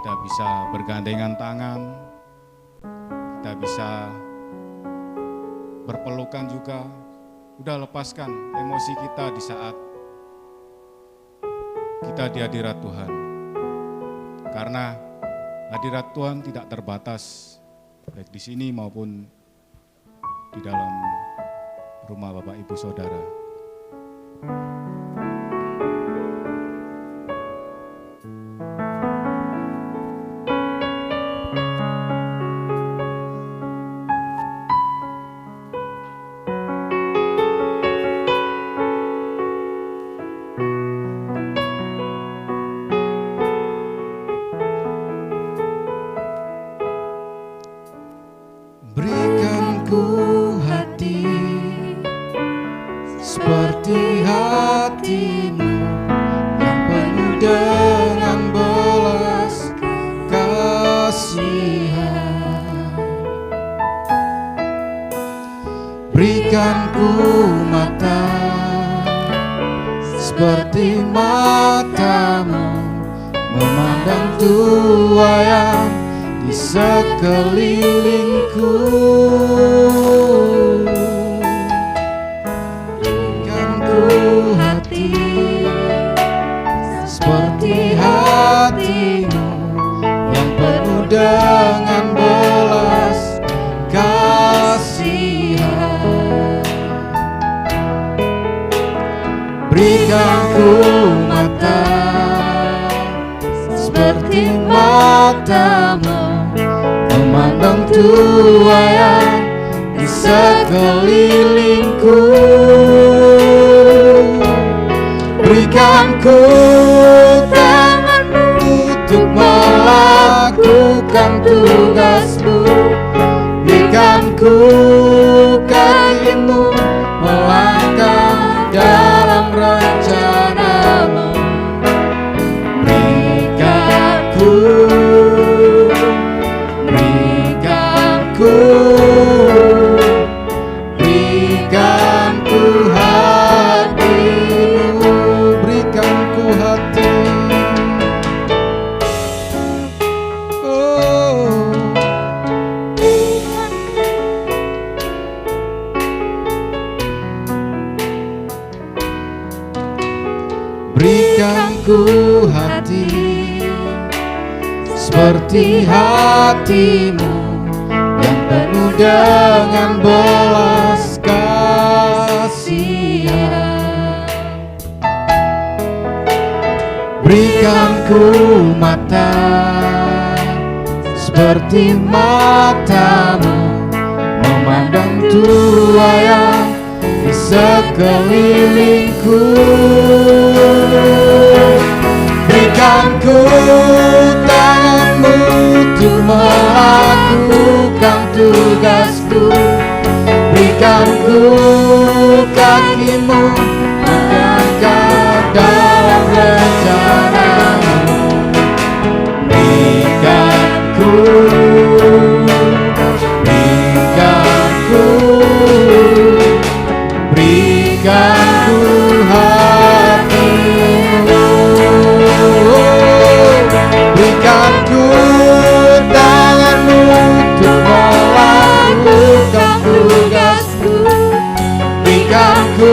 kita bisa bergandengan tangan, kita bisa berpelukan juga. Udah lepaskan emosi kita di saat kita di hadirat Tuhan. Karena hadirat Tuhan tidak terbatas, baik di sini maupun di dalam rumah Bapak Ibu Saudara. Berikan ku hati seperti hatimu yang penuh dengan belas kasihan. Berikan ku mata seperti matamu memandang Tua yang di sekelilingku. Berikan ku hati seperti hatimu yang penuh dengan belas kasihan. Berikan ku mata seperti matamu memandang Tua yang di sekelilingku. Berikan ku tanganmu untuk melakukan tugasmu. Berikan ku kakimu melangkah dalam rencanamu. Berikan ku hatimu, berikan ku hati. Oh, berikan ku hati seperti hatimu yang penuh dengan belas kasihan. Berikan ku mata seperti matamu memandang Tua yang di sekelilingku. Berikan ku tanganmu untuk melakukan tugasku. Berikan ku kakimu melangkah dalam rencanamu. Berikan ku hatimu. Berikan ku tanganmu untuk melakukan tugasku. Berikan ku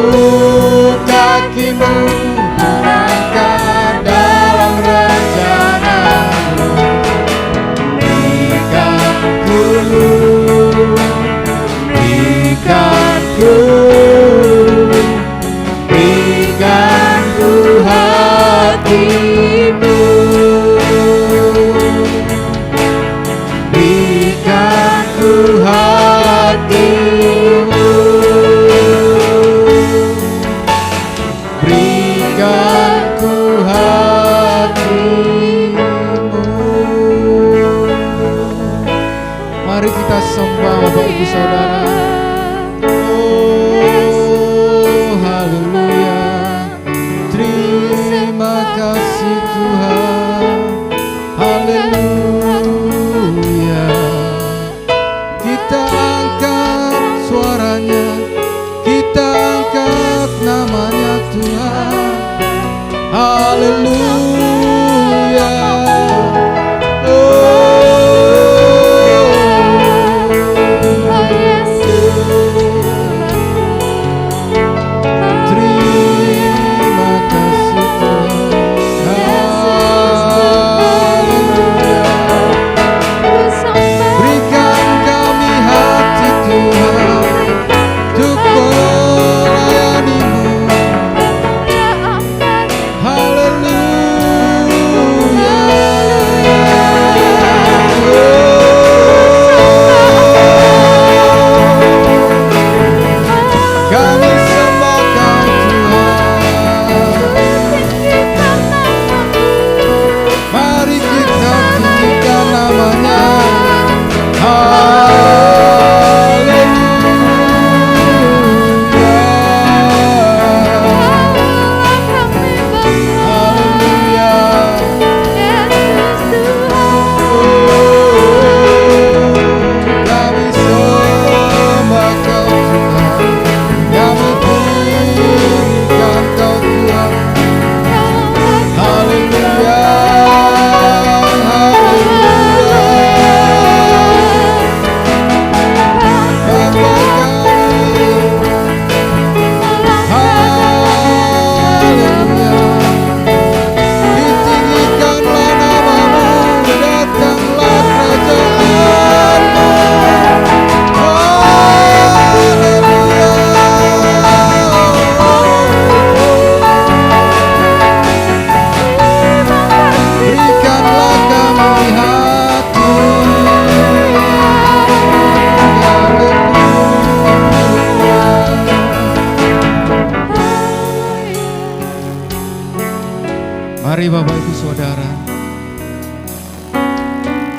Mari Bapak Ibu Saudara,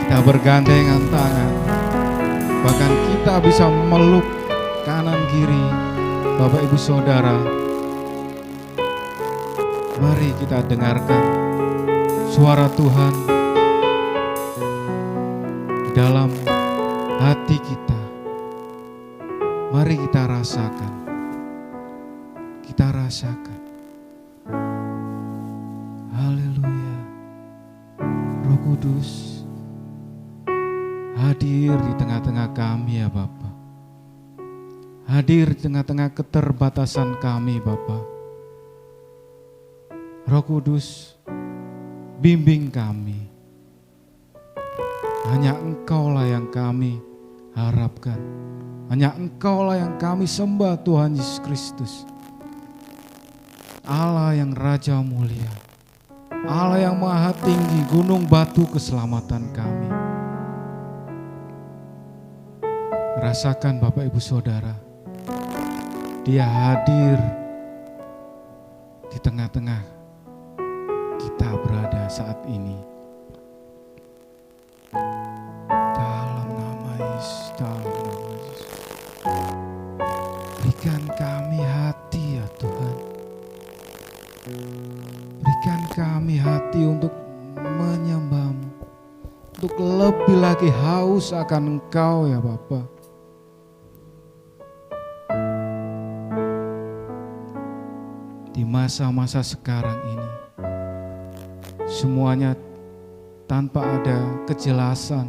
kita bergandengan tangan, bahkan kita bisa meluk kanan kiri Bapak Ibu Saudara. Mari kita dengarkan suara Tuhan di dalam hati kita. Mari kita rasakan. Kita rasakan. Haleluya. Roh Kudus hadir di tengah-tengah kami ya Bapa. Hadir di tengah-tengah keterbatasan kami Bapa. Roh Kudus bimbing kami. Hanya Engkaulah yang kami harapkan. Hanya Engkaulah yang kami sembah Tuhan Yesus Kristus. Allah yang Raja mulia. Allah yang maha tinggi, gunung batu keselamatan kami. Rasakan Bapak Ibu Saudara, Dia hadir di tengah-tengah kita berada saat ini. Dalam nama Yesus, dalam nama Yesus. Berikan kami hati ya Tuhan. Berikan kami hati untuk menyembah-Mu, untuk lebih lagi haus akan Engkau ya Bapa. Di masa-masa sekarang ini, semuanya tanpa ada kejelasan,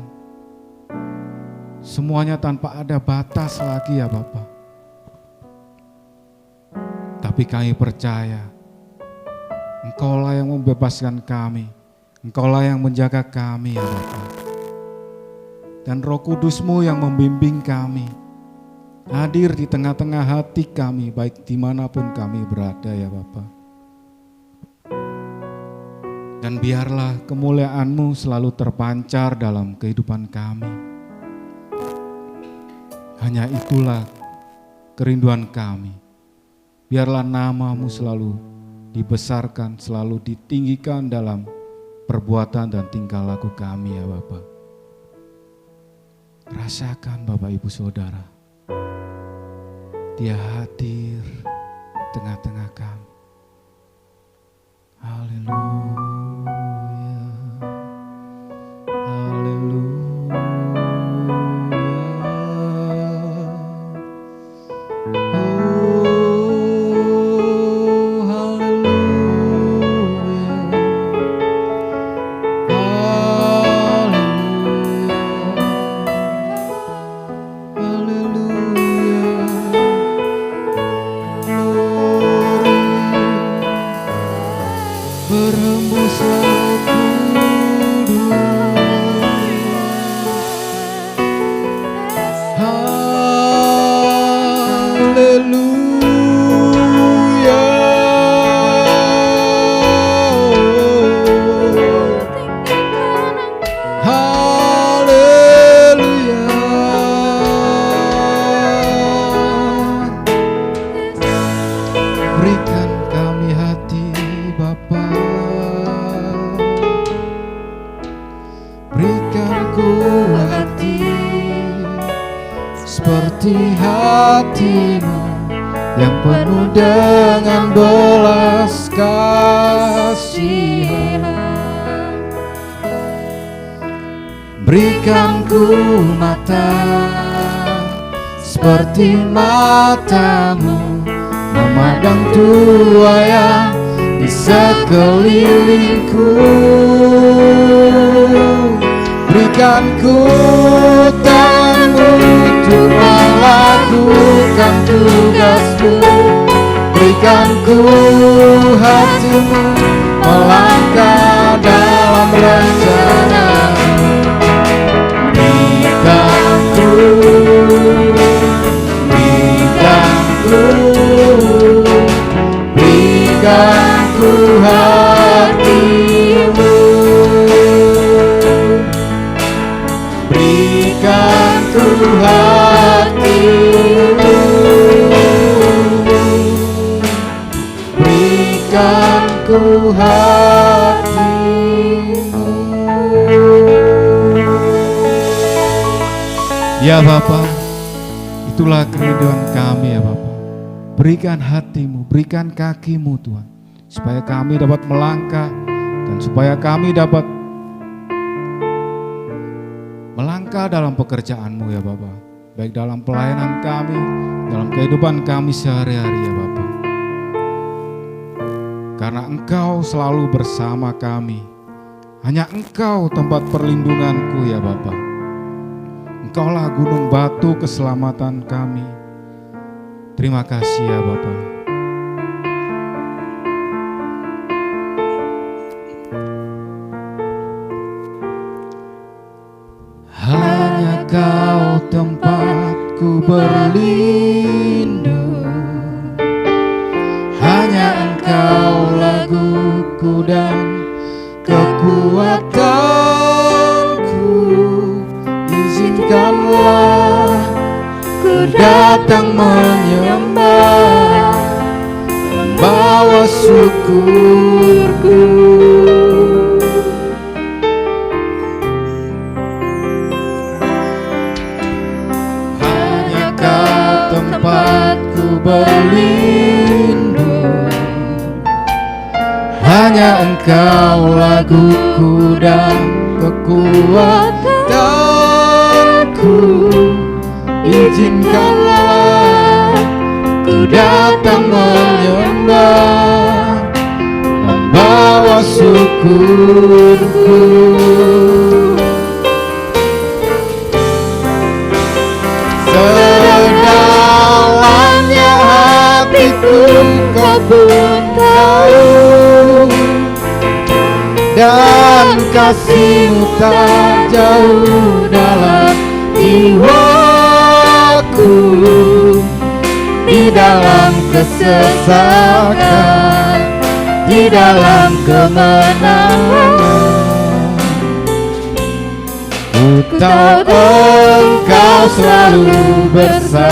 semuanya tanpa ada batas lagi ya Bapa. Tapi kami percaya, Engkaulah yang membebaskan kami, Engkaulah yang menjaga kami ya Bapa. Dan Roh Kudus-Mu yang membimbing kami, hadir di tengah-tengah hati kami, baik dimanapun kami berada ya Bapa. Dan biarlah kemuliaan-Mu selalu terpancar dalam kehidupan kami. Hanya itulah kerinduan kami. Biarlah nama-Mu selalu dibesarkan, selalu ditinggikan dalam perbuatan dan tingkah laku kami ya Bapa. Rasakan Bapak Ibu Saudara, Dia hadir tengah-tengah kami. Haleluya, haleluya, oh haleluya, haleluya, berhembuslah kudus. Haleluya, haleluya, berikan kami hati Bapa, berikan ku hati seperti hati-Mu yang penuh dengan belas kasihan. Berikan ku mata seperti mata-Mu, memandang Tua yang di sekelilingku. Berikan ku tangan-Mu untuk melakukan tugas-Mu. Berikan ku hati-Mu melangkah dalam rencana-Mu. Berikan ku, berikan ku, berikan ku hati-Mu. Berikan ku hati-Mu, berikan ku hati-Mu. Ya Bapa, itulah kerinduan kami ya Bapa. Berikan hatimu, berikan kakimu Tuhan, supaya kami dapat melangkah dan supaya kami dapat melangkah dalam pekerjaan-Mu ya Bapa. Baik dalam pelayanan kami, dalam kehidupan kami sehari-hari ya Bapa. Karena Engkau selalu bersama kami. Hanya Engkau tempat perlindunganku ya Bapa. Engkaulah gunung batu keselamatan kami. Terima kasih ya Bapa. Hanya Kau tempatku berlindung. Hanya Engkau laguku dan kekuatanku. Izinkanlah ku datang menyembah, membawa syukurku. Hanya Kau tempatku berlindung. Hanya Engkau laguku dan kekuatanku. Izinkanlah ku datang menyembah, membawa syukurku. Sedalamnya hatiku Kau pun tahu, dan kasih-Mu tak jauh dalam jiwaku. Di dalam kesesakan, di dalam kemenangan, ku tahu Engkau selalu bersamaku.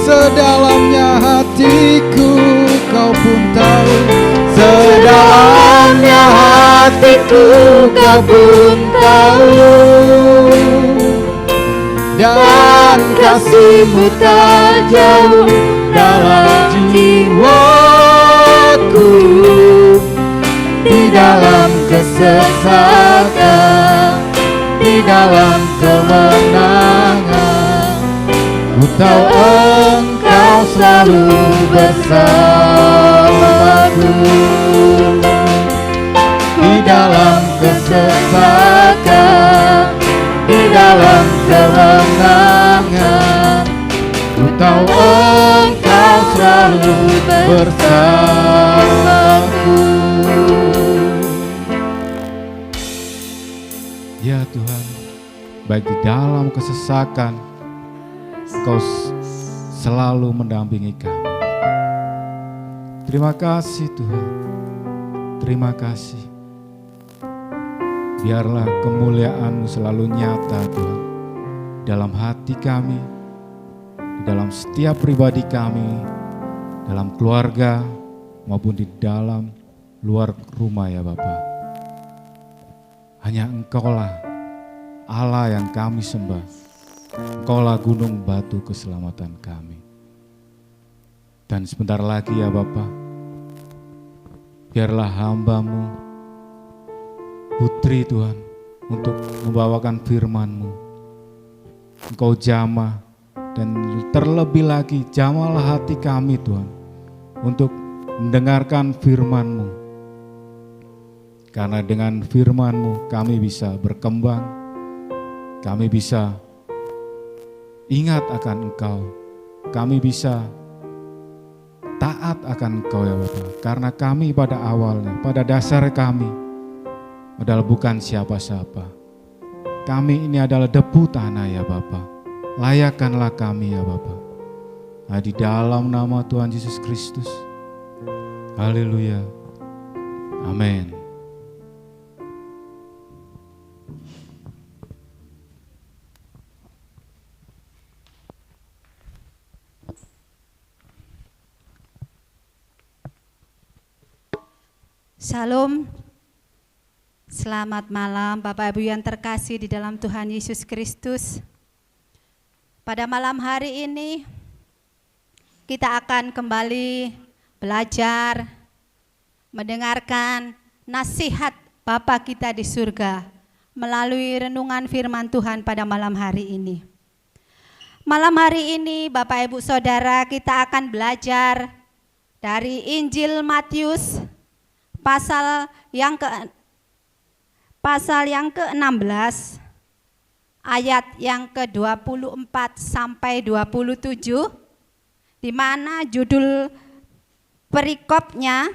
Sedalamnya hatiku Kau pun tahu, sedalamnya hatiku Kau pun tahu, dan kasih-Mu tak jauh dalam jiwaku. Di dalam kesesakan, di dalam kemenangan, ku tahu Engkau selalu bersamaku. Di dalam kesesakan, di dalam kemenangan, ku tahu Engkau selalu bersamaku. Ya Tuhan, baik di dalam kesesakan, Engkau selalu mendampingi kami. Terima kasih Tuhan, terima kasih. Biarlah kemuliaan-Mu selalu nyata Tuhan, dalam hati kami, di dalam setiap pribadi kami, dalam keluarga maupun di dalam luar rumah ya Bapa. Hanya Engkaulah Allah yang kami sembah. Engkaulah gunung batu keselamatan kami. Dan sebentar lagi ya Bapa, biarlah hamba-Mu, putri Tuhan, untuk membawakan firman-Mu. Engkau jamah, dan terlebih lagi jamalah hati kami Tuhan, untuk mendengarkan firman-Mu. Karena dengan firman-Mu kami bisa berkembang, kami bisa ingat akan Engkau, kami bisa taat akan Engkau ya Bapa. Karena kami pada awalnya, pada dasar kami adalah bukan siapa-siapa. Kami ini adalah debu tanah ya Bapa. Layakkanlah kami ya Bapa. Nah, di dalam nama Tuhan Yesus Kristus. Haleluya. Amin. Shalom, Selamat malam Bapak Ibu yang terkasih di dalam Tuhan Yesus Kristus. Pada malam hari ini kita akan kembali belajar, mendengarkan nasihat Bapa kita di surga melalui renungan firman Tuhan pada malam hari ini. Malam hari ini Bapak Ibu Saudara, kita akan belajar dari Injil Matius pasal yang ke-16 ayat yang ke-24 sampai 27, di mana judul perikopnya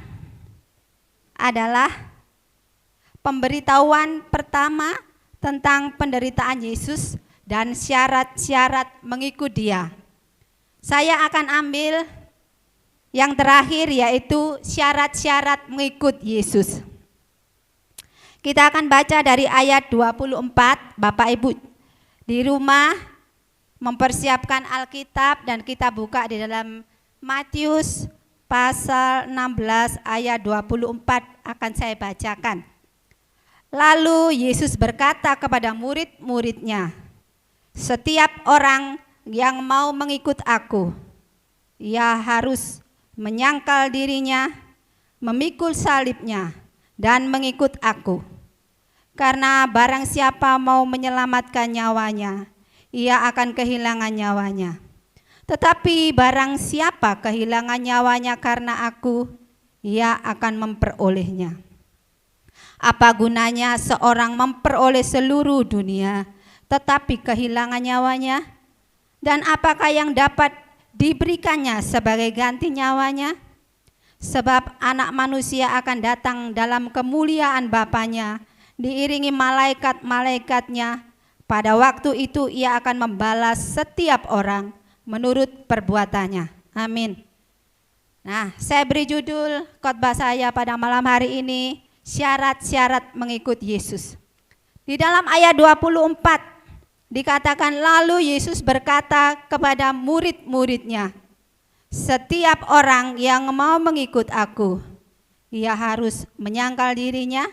adalah pemberitahuan pertama tentang penderitaan Yesus dan syarat-syarat mengikut Dia. Saya akan ambil yang terakhir, yaitu syarat-syarat mengikut Yesus. Kita akan baca dari ayat 24. Bapak Ibu di rumah mempersiapkan Alkitab dan kita buka di dalam Matius pasal 16 ayat 24 akan saya bacakan. Lalu Yesus berkata kepada murid-muridnya, "Setiap orang yang mau mengikut aku, ia harus menyangkal dirinya, memikul salibnya, dan mengikut aku. Karena barang siapa mau menyelamatkan nyawanya, ia akan kehilangan nyawanya. Tetapi barang siapa kehilangan nyawanya karena aku, ia akan memperolehnya. Apa gunanya seorang memperoleh seluruh dunia, tetapi kehilangan nyawanya? Dan apakah yang dapat diberikannya sebagai ganti nyawanya? Sebab anak manusia akan datang dalam kemuliaan Bapanya, diiringi malaikat-malaikatnya. Pada waktu itu ia akan membalas setiap orang menurut perbuatannya." Amin. Nah, saya beri judul khotbah saya pada malam hari ini, syarat-syarat mengikut Yesus. Di dalam ayat 24 dikatakan, lalu Yesus berkata kepada murid-muridnya, "Setiap orang yang mau mengikut aku, ia harus menyangkal dirinya,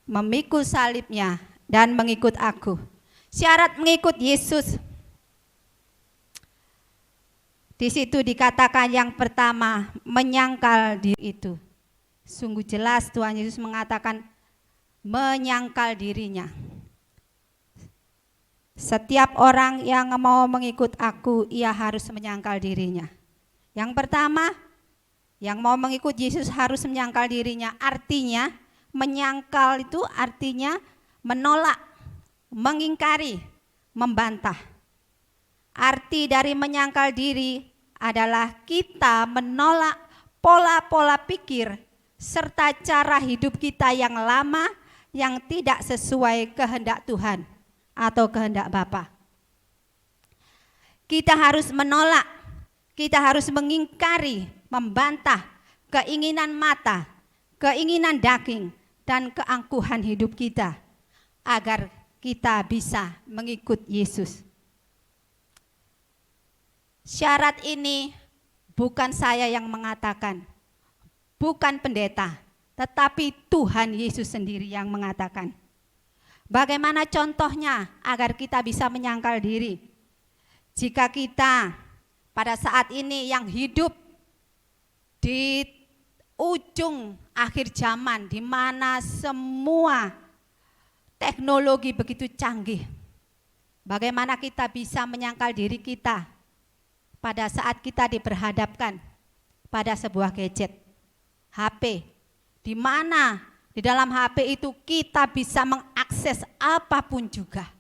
memikul salibnya, dan mengikut aku." Syarat mengikut Yesus. Di situ dikatakan yang pertama, menyangkal diri itu. Sungguh jelas Tuhan Yesus mengatakan menyangkal dirinya. Setiap orang yang mau mengikut aku, ia harus menyangkal dirinya. Yang pertama, yang mau mengikut Yesus harus menyangkal dirinya. Artinya, menyangkal itu artinya menolak, mengingkari, membantah. Arti dari menyangkal diri adalah kita menolak pola-pola pikir serta cara hidup kita yang lama yang tidak sesuai kehendak Tuhan atau kehendak Bapa. Kita harus menolak, kita harus mengingkari, membantah keinginan mata, keinginan daging, dan keangkuhan hidup kita agar kita bisa mengikut Yesus. Syarat ini bukan saya yang mengatakan, bukan pendeta, tetapi Tuhan Yesus sendiri yang mengatakan. Bagaimana contohnya agar kita bisa menyangkal diri? Jika kita pada saat ini yang hidup di ujung akhir zaman, di mana semua teknologi begitu canggih, bagaimana kita bisa menyangkal diri kita pada saat kita diperhadapkan pada sebuah gadget, HP, di mana di dalam HP itu kita bisa mengakses apapun juga.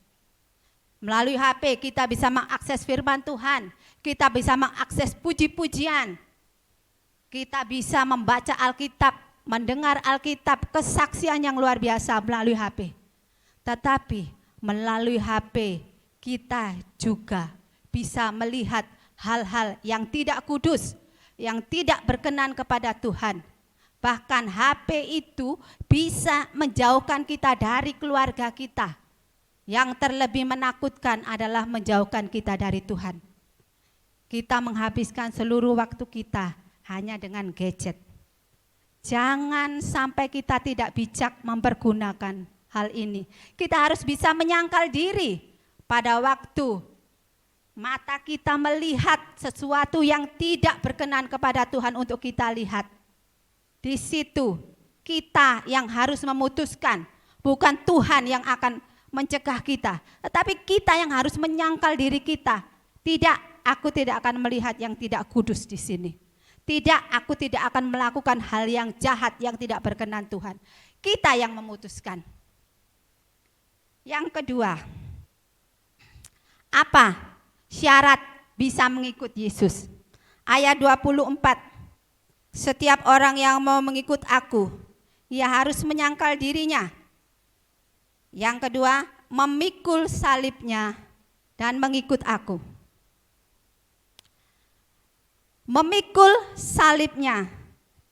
Melalui HP kita bisa mengakses firman Tuhan, kita bisa mengakses puji-pujian, kita bisa membaca Alkitab, mendengar Alkitab, kesaksian yang luar biasa melalui HP. Tetapi melalui HP kita juga bisa melihat hal-hal yang tidak kudus, yang tidak berkenan kepada Tuhan. Bahkan HP itu bisa menjauhkan kita dari keluarga kita. Yang terlebih menakutkan adalah menjauhkan kita dari Tuhan. Kita menghabiskan seluruh waktu kita hanya dengan gadget. Jangan sampai kita tidak bijak mempergunakan hal ini. Kita harus bisa menyangkal diri pada waktu mata kita melihat sesuatu yang tidak berkenan kepada Tuhan untuk kita lihat. Di situ kita yang harus memutuskan, bukan Tuhan yang akan mencegah kita, tetapi kita yang harus menyangkal diri kita. Tidak, aku tidak akan melihat yang tidak kudus di sini. Tidak, aku tidak akan melakukan hal yang jahat yang tidak berkenan Tuhan. Kita yang memutuskan. Yang kedua, apa syarat bisa mengikut Yesus? Ayat 24, setiap orang yang mau mengikut aku, ia harus menyangkal dirinya. Yang kedua, memikul salibnya dan mengikut aku. Memikul salibnya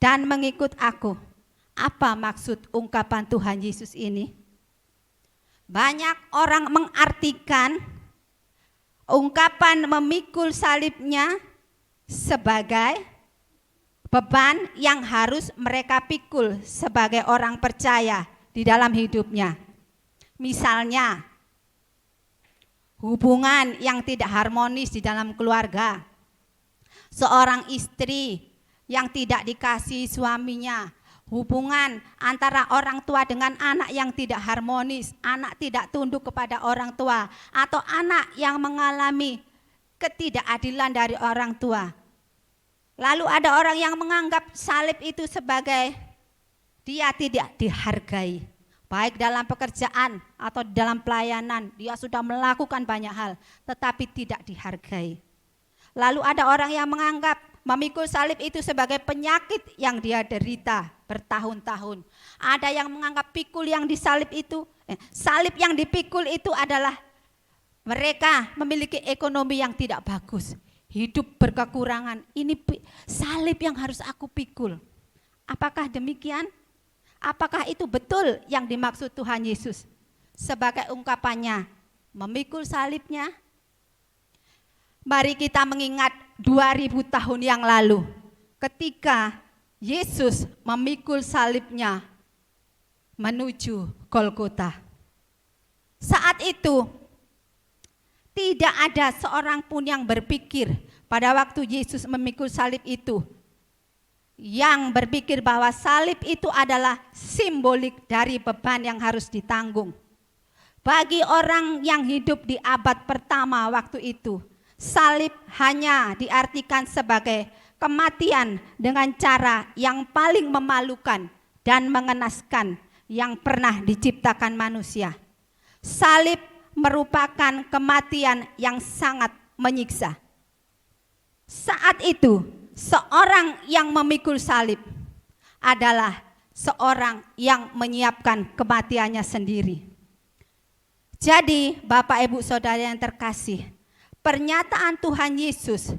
dan mengikut aku. Apa maksud ungkapan Tuhan Yesus ini? Banyak orang mengartikan ungkapan memikul salibnya sebagai beban yang harus mereka pikul sebagai orang percaya di dalam hidupnya. Misalnya, hubungan yang tidak harmonis di dalam keluarga. Seorang istri yang tidak dikasihi suaminya, hubungan antara orang tua dengan anak yang tidak harmonis, anak tidak tunduk kepada orang tua, atau anak yang mengalami ketidakadilan dari orang tua. Lalu ada orang yang menganggap salib itu sebagai dia tidak dihargai, baik dalam pekerjaan atau dalam pelayanan, dia sudah melakukan banyak hal, tetapi tidak dihargai. Lalu ada orang yang menganggap memikul salib itu sebagai penyakit yang dia derita bertahun-tahun. Ada yang menganggap pikul yang disalib itu, salib yang dipikul itu adalah mereka memiliki ekonomi yang tidak bagus, hidup berkekurangan. Ini salib yang harus aku pikul. Apakah demikian? Apakah itu betul yang dimaksud Tuhan Yesus sebagai ungkapannya memikul salibnya? Mari kita mengingat 2000 tahun yang lalu ketika Yesus memikul salibnya menuju Golgota. Saat itu tidak ada seorang pun yang berpikir pada waktu Yesus memikul salib itu, yang berpikir bahwa salib itu adalah simbolik dari beban yang harus ditanggung. Bagi orang yang hidup di abad pertama waktu itu, salib hanya diartikan sebagai kematian dengan cara yang paling memalukan dan mengenaskan yang pernah diciptakan manusia. Salib merupakan kematian yang sangat menyiksa. Saat itu, seorang yang memikul salib adalah seorang yang menyiapkan kematiannya sendiri. Jadi, Bapak Ibu Saudara yang terkasih, pernyataan Tuhan Yesus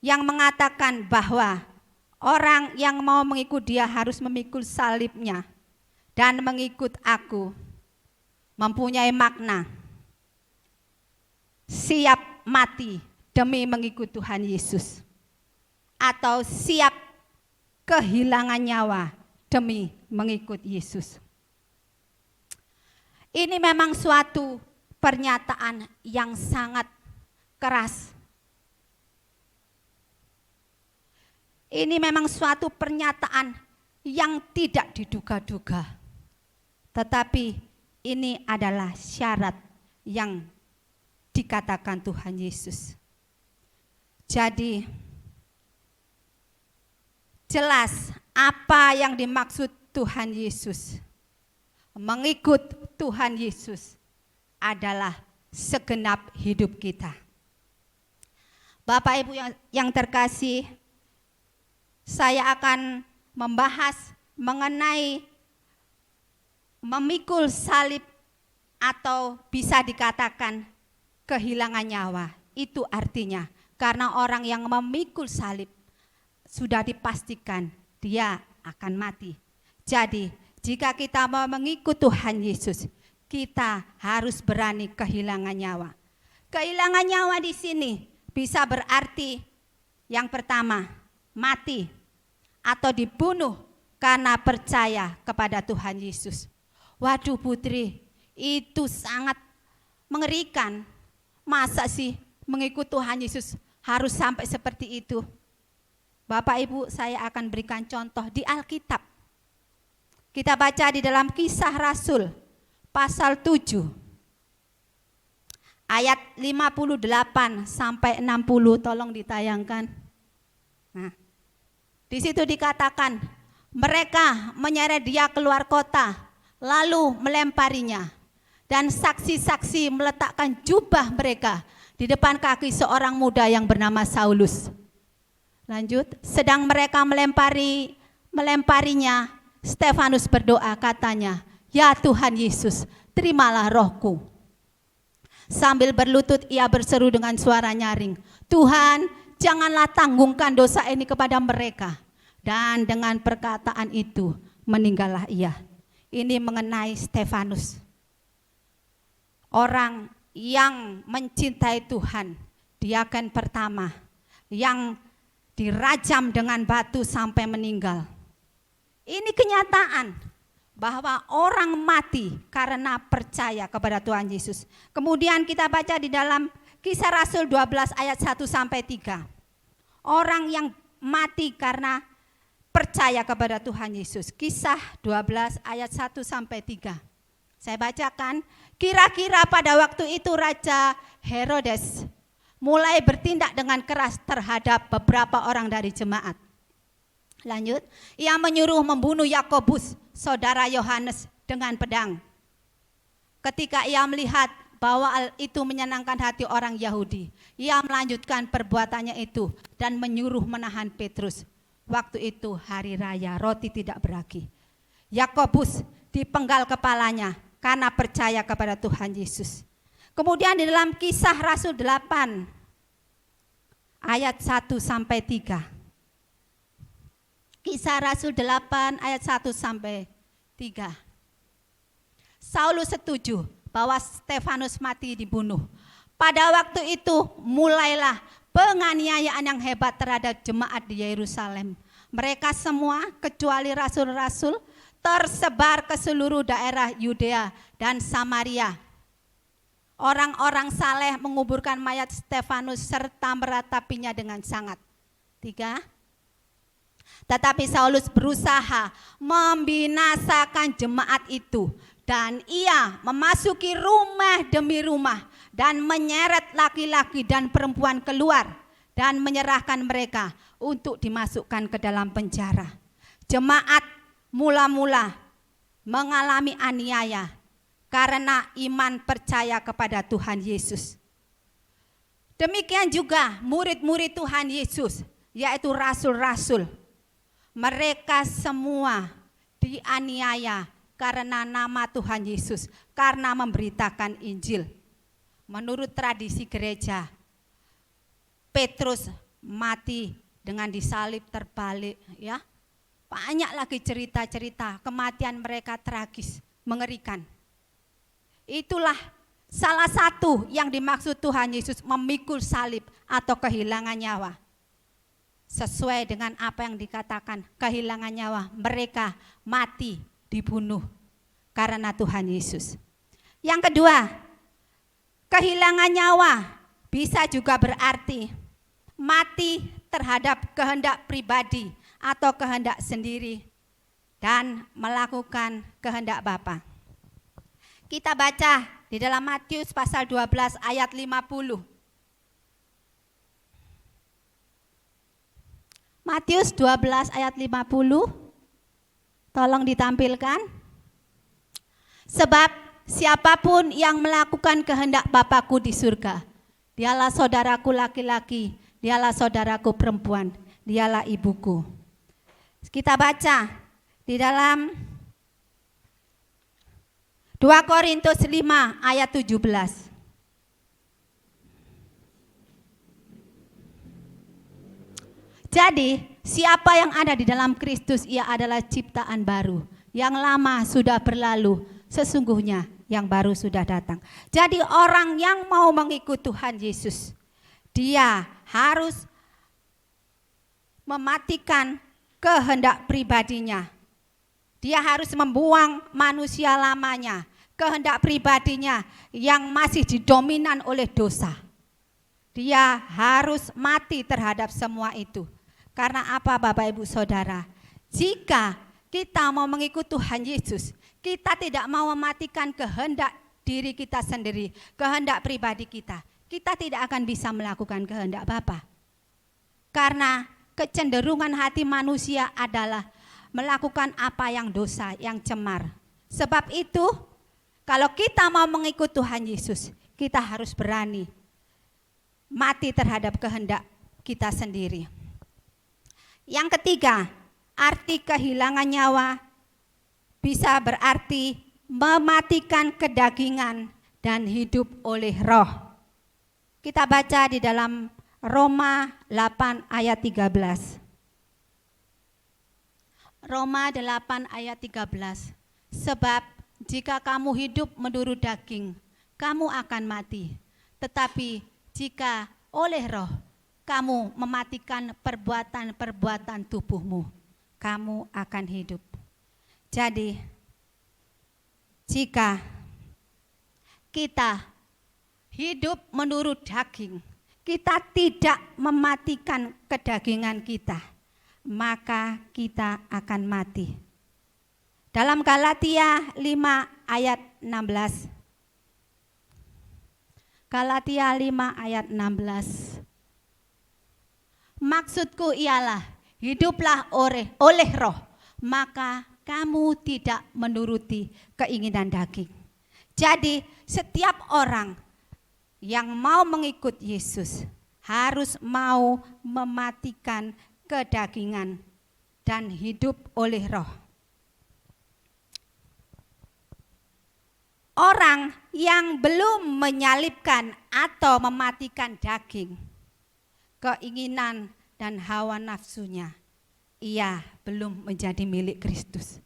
yang mengatakan bahwa orang yang mau mengikut dia harus memikul salibnya dan mengikut aku mempunyai makna siap mati demi mengikut Tuhan Yesus, atau siap kehilangan nyawa demi mengikut Yesus. Ini memang suatu pernyataan yang sangat keras. Ini memang suatu pernyataan yang tidak diduga-duga. Tetapi ini adalah syarat yang dikatakan Tuhan Yesus. Jadi jelas apa yang dimaksud Tuhan Yesus. Mengikut Tuhan Yesus adalah segenap hidup kita. Bapak Ibu yang terkasih, saya akan membahas mengenai memikul salib atau bisa dikatakan kehilangan nyawa. Itu artinya karena orang yang memikul salib sudah dipastikan dia akan mati. Jadi jika kita mau mengikut Tuhan Yesus, kita harus berani kehilangan nyawa. Kehilangan nyawa di sini bisa berarti yang pertama, mati atau dibunuh karena percaya kepada Tuhan Yesus. Waduh putri, itu sangat mengerikan. Masa sih mengikut Tuhan Yesus harus sampai seperti itu? Bapak Ibu, saya akan berikan contoh di Alkitab. Kita baca di dalam Kisah Rasul pasal 7 ayat 58 sampai 60, tolong ditayangkan. Nah, di situ dikatakan, mereka menyeret dia keluar kota, lalu melemparinya. Dan saksi-saksi meletakkan jubah mereka di depan kaki seorang muda yang bernama Saulus. Lanjut, sedang mereka melemparinya, Stefanus berdoa, katanya, "Ya Tuhan Yesus, terimalah rohku." Sambil berlutut ia berseru dengan suara nyaring, "Tuhan, janganlah tanggungkan dosa ini kepada mereka." Dan dengan perkataan itu meninggallah ia. Ini mengenai Stefanus. Orang yang mencintai Tuhan, diaken pertama, yang dirajam dengan batu sampai meninggal. Ini kenyataan bahwa orang mati karena percaya kepada Tuhan Yesus. Kemudian kita baca di dalam Kisah Rasul 12 ayat 1 sampai 3. Orang yang mati karena percaya kepada Tuhan Yesus. Kisah 12 ayat 1 sampai 3. Saya bacakan, kira-kira pada waktu itu Raja Herodes mulai bertindak dengan keras terhadap beberapa orang dari jemaat. Lanjut, ia menyuruh membunuh Yakobus, saudara Yohanes, dengan pedang. Ketika ia melihat bahwa itu menyenangkan hati orang Yahudi, ia melanjutkan perbuatannya itu dan menyuruh menahan Petrus. Waktu itu hari raya roti tidak beragi. Yakobus dipenggal kepalanya karena percaya kepada Tuhan Yesus. Kemudian di dalam Kisah Rasul 8 ayat 1 sampai 3. Kisah Rasul 8 ayat 1 sampai 3. Saulus setuju bahwa Stefanus mati dibunuh. Pada waktu itu mulailah penganiayaan yang hebat terhadap jemaat di Yerusalem. Mereka semua kecuali rasul-rasul tersebar ke seluruh daerah Yudea dan Samaria. Orang-orang saleh menguburkan mayat Stefanus serta meratapinya dengan sangat. 3. Tetapi Saulus berusaha membinasakan jemaat itu, dan ia memasuki rumah demi rumah dan menyeret laki-laki dan perempuan keluar dan menyerahkan mereka untuk dimasukkan ke dalam penjara. Jemaat mula-mula mengalami aniaya karena iman percaya kepada Tuhan Yesus. Demikian juga murid-murid Tuhan Yesus, yaitu rasul-rasul. Mereka semua dianiaya karena nama Tuhan Yesus, karena memberitakan Injil. Menurut tradisi gereja, Petrus mati dengan disalib terbalik, ya. Banyak lagi cerita-cerita kematian mereka tragis, mengerikan. Itulah salah satu yang dimaksud Tuhan Yesus memikul salib atau kehilangan nyawa. Sesuai dengan apa yang dikatakan, kehilangan nyawa, mereka mati dibunuh karena Tuhan Yesus. Yang kedua, kehilangan nyawa bisa juga berarti mati terhadap kehendak pribadi atau kehendak sendiri dan melakukan kehendak Bapa. Kita baca di dalam Matius pasal 12 ayat 50. Matius 12 ayat 50. Tolong ditampilkan. Sebab siapapun yang melakukan kehendak Bapakku di surga, dialah saudaraku laki-laki, dialah saudaraku perempuan, dialah ibuku. Kita baca di dalam 2 Korintus 5 ayat 17. Jadi siapa yang ada di dalam Kristus, ia adalah ciptaan baru. Yang lama sudah berlalu, sesungguhnya yang baru sudah datang. Jadi orang yang mau mengikut Tuhan Yesus, dia harus mematikan kehendak pribadinya, Dia harus membuang manusia lamanya, kehendak pribadinya yang masih didominan oleh dosa. Dia harus mati terhadap semua itu. Karena apa Bapak Ibu Saudara? Jika kita mau mengikut Tuhan Yesus, kita tidak mau mematikan kehendak diri kita sendiri, kehendak pribadi kita. Kita tidak akan bisa melakukan kehendak Bapa. Karena kecenderungan hati manusia adalah melakukan apa yang dosa, yang cemar. Sebab itu, kalau kita mau mengikut Tuhan Yesus, kita harus berani mati terhadap kehendak kita sendiri. Yang ketiga, arti kehilangan nyawa bisa berarti mematikan kedagingan dan hidup oleh roh. Kita baca di dalam Roma 8 ayat 13. Roma 8 ayat 13. Sebab jika kamu hidup menurut daging, kamu akan mati. Tetapi jika oleh roh kamu mematikan perbuatan-perbuatan tubuhmu, kamu akan hidup. Jadi jika kita hidup menurut daging, kita tidak mematikan kedagingan kita, maka kita akan mati. Dalam Galatia 5 ayat 16. Galatia 5 ayat 16. Maksudku ialah hiduplah oleh roh, maka kamu tidak menuruti keinginan daging. Jadi setiap orang yang mau mengikut Yesus harus mau mematikan kedagingan dan hidup oleh roh. Orang yang belum menyalibkan atau mematikan daging, keinginan dan hawa nafsunya, ia belum menjadi milik Kristus.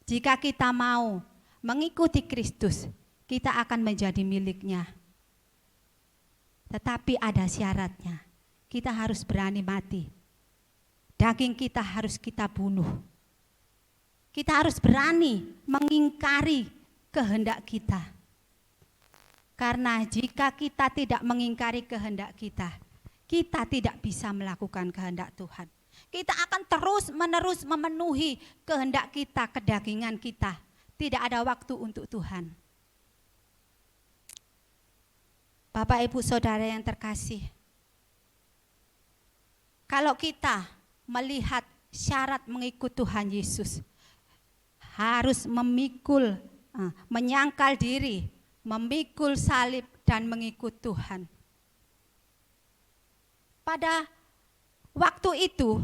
Jika kita mau mengikuti Kristus, kita akan menjadi miliknya. Tetapi ada syaratnya, kita harus berani mati. Daging kita harus kita bunuh. Kita harus berani mengingkari kehendak kita. Karena jika kita tidak mengingkari kehendak kita, kita tidak bisa melakukan kehendak Tuhan. Kita akan terus-menerus memenuhi kehendak kita, kedagingan kita. Tidak ada waktu untuk Tuhan. Bapak Ibu Saudara yang terkasih, kalau kita melihat syarat mengikut Tuhan Yesus, harus menyangkal diri, memikul salib dan mengikut Tuhan. Pada waktu itu,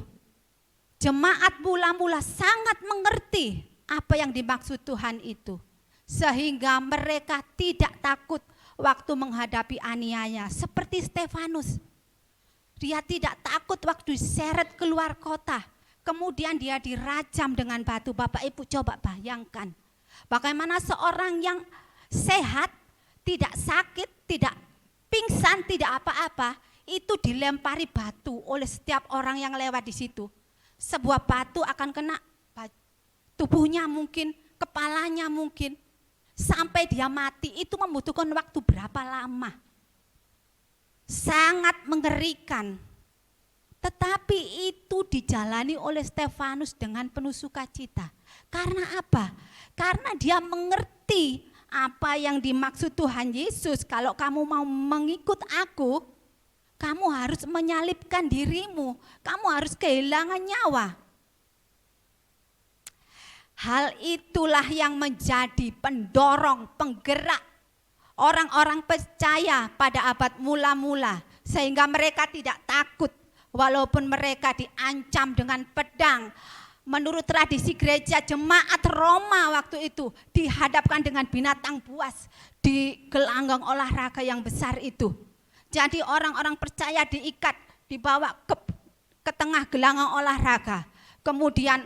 jemaat mula-mula sangat mengerti apa yang dimaksud Tuhan itu. Sehingga mereka tidak takut waktu menghadapi aniaya. Seperti Stefanus. Dia tidak takut waktu diseret keluar kota. Kemudian dia dirajam dengan batu. Bapak Ibu coba bayangkan. Bagaimana seorang yang sehat, tidak sakit, tidak pingsan, tidak apa-apa, itu dilempari batu oleh setiap orang yang lewat di situ. Sebuah batu akan kena tubuhnya mungkin, kepalanya mungkin, sampai dia mati. Itu membutuhkan waktu berapa lama? Sangat mengerikan. Tetapi itu dijalani oleh Stefanus dengan penuh sukacita. Karena apa? Karena dia mengerti apa yang dimaksud Tuhan Yesus. Kalau kamu mau mengikut aku, kamu harus menyalibkan dirimu. Kamu harus kehilangan nyawa. Hal itulah yang menjadi pendorong, penggerak orang-orang percaya pada abad mula-mula. Sehingga mereka tidak takut walaupun mereka diancam dengan pedang. Menurut tradisi gereja, jemaat Roma waktu itu dihadapkan dengan binatang buas di gelanggang olahraga yang besar itu. Jadi orang-orang percaya diikat, dibawa ke tengah gelanggang olahraga. Kemudian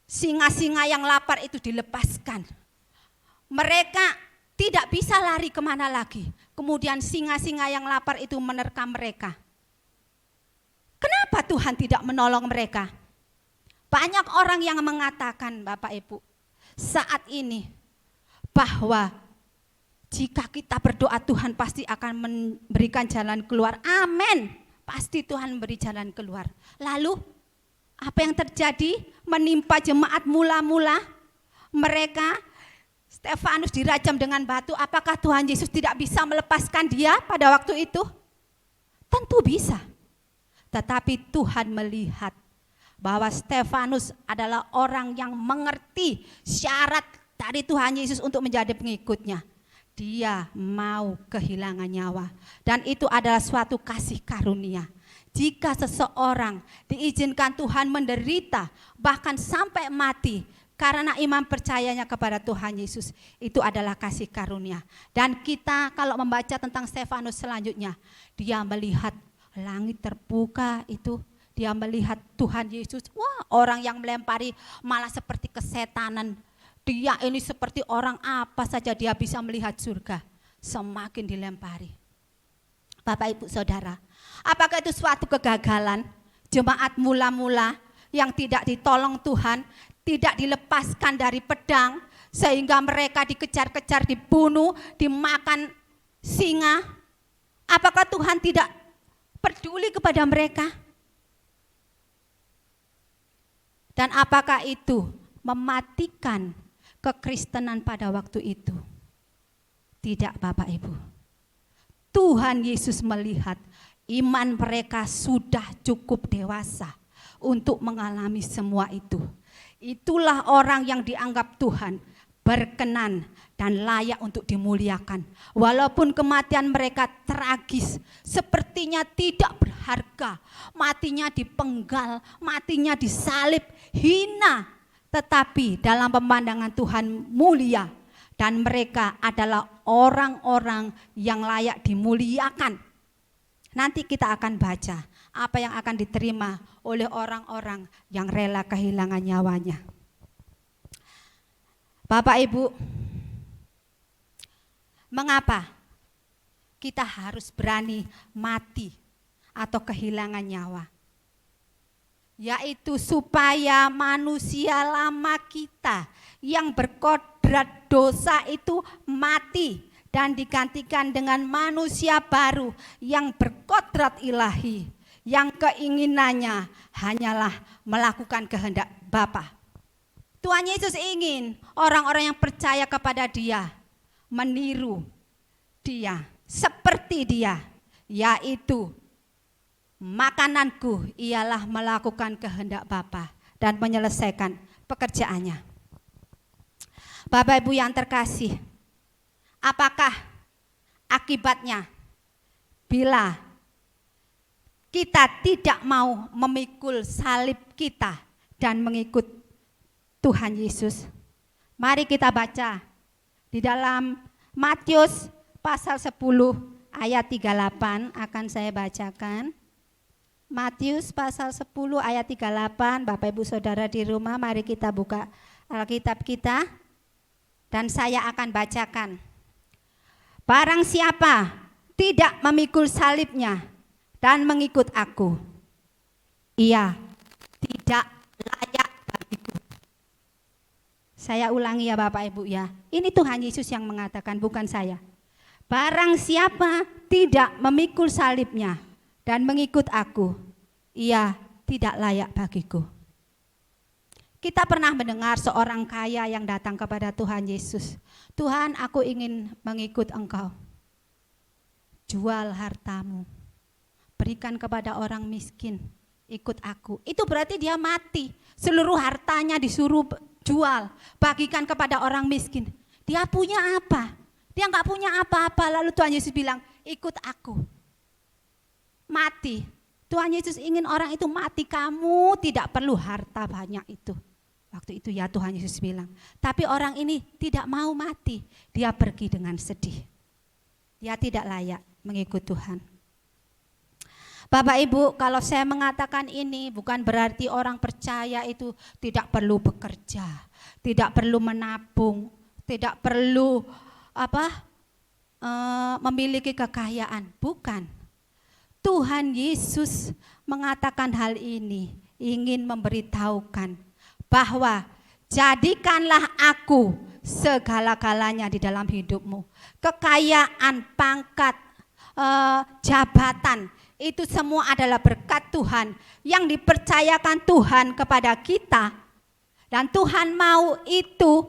singa-singa yang lapar itu dilepaskan. Mereka tidak bisa lari kemana lagi. Kemudian singa-singa yang lapar itu menerkam mereka. Kenapa Tuhan tidak menolong mereka? Banyak orang yang mengatakan Bapak Ibu saat ini bahwa jika kita berdoa Tuhan pasti akan memberikan jalan keluar. Amin. Pasti Tuhan memberi jalan keluar. Lalu apa yang terjadi? Menimpa jemaat mula-mula. Mereka, Stefanus dirajam dengan batu. Apakah Tuhan Yesus tidak bisa melepaskan dia pada waktu itu? Tentu bisa. Tetapi Tuhan melihat bahwa Stefanus adalah orang yang mengerti syarat dari Tuhan Yesus untuk menjadi pengikutnya. Dia mau kehilangan nyawa. Dan itu adalah suatu kasih karunia. Jika seseorang diizinkan Tuhan menderita, bahkan sampai mati, karena iman percayanya kepada Tuhan Yesus, itu adalah kasih karunia. Dan kita kalau membaca tentang Stefanus selanjutnya, dia melihat langit terbuka itu. Dia melihat Tuhan Yesus, wah orang yang melempari malah seperti kesetanan. Dia ini seperti orang apa saja dia bisa melihat surga. Semakin dilempari. Bapak Ibu Saudara, apakah itu suatu kegagalan? Jemaat mula-mula yang tidak ditolong Tuhan, tidak dilepaskan dari pedang, sehingga mereka dikejar-kejar, dibunuh, dimakan singa. Apakah Tuhan tidak peduli kepada mereka? Dan apakah itu mematikan kekristenan pada waktu itu? Tidak Bapak Ibu. Tuhan Yesus melihat iman mereka sudah cukup dewasa untuk mengalami semua itu. Itulah orang yang dianggap Tuhan berkenan dan layak untuk dimuliakan. Walaupun kematian mereka tragis, sepertinya tidak berharga. Matinya dipenggal, matinya disalib, hina. Tetapi dalam pemandangan Tuhan mulia, dan mereka adalah orang-orang yang layak dimuliakan. Nanti kita akan baca apa yang akan diterima oleh orang-orang yang rela kehilangan nyawanya. Bapak Ibu, mengapa kita harus berani mati atau kehilangan nyawa? Yaitu supaya manusia lama kita yang berkodrat dosa itu mati dan digantikan dengan manusia baru yang berkodrat ilahi, yang keinginannya hanyalah melakukan kehendak Bapa. Tuhan Yesus ingin orang-orang yang percaya kepada Dia meniru Dia, seperti Dia, yaitu makananku ialah melakukan kehendak Bapa dan menyelesaikan pekerjaannya. Bapak Ibu yang terkasih, apakah akibatnya bila kita tidak mau memikul salib kita dan mengikut Tuhan Yesus? Mari kita baca di dalam Matius pasal 10 ayat 38 akan saya bacakan. Matius pasal 10 ayat 38, Bapak Ibu Saudara di rumah, mari kita buka Alkitab kita dan saya akan bacakan. Barang siapa tidak memikul salibnya dan mengikut aku, ia tidak layak bagiku. Saya ulangi ya Bapak Ibu ya, ini Tuhan Yesus yang mengatakan, bukan saya. Barang siapa tidak memikul salibnya dan mengikut aku, ia tidak layak bagiku. Kita pernah mendengar seorang kaya yang datang kepada Tuhan Yesus. Tuhan, aku ingin mengikut Engkau. Jual hartamu, berikan kepada orang miskin, ikut aku. Itu berarti dia mati. Seluruh hartanya disuruh jual, bagikan kepada orang miskin. Dia punya apa? Dia enggak punya apa-apa. Lalu Tuhan Yesus bilang, ikut aku. Mati. Tuhan Yesus ingin orang itu mati. Kamu tidak perlu harta banyak itu. Waktu itu ya Tuhan Yesus bilang. Tapi orang ini tidak mau mati. Dia pergi dengan sedih. Dia tidak layak mengikut Tuhan. Bapak Ibu, kalau saya mengatakan ini bukan berarti orang percaya itu tidak perlu bekerja, tidak perlu menabung, tidak perlu memiliki kekayaan. Bukan. Tuhan Yesus mengatakan hal ini, ingin memberitahukan bahwa jadikanlah aku segala-galanya di dalam hidupmu. Kekayaan, pangkat, jabatan, itu semua adalah berkat Tuhan yang dipercayakan Tuhan kepada kita. Dan Tuhan mau itu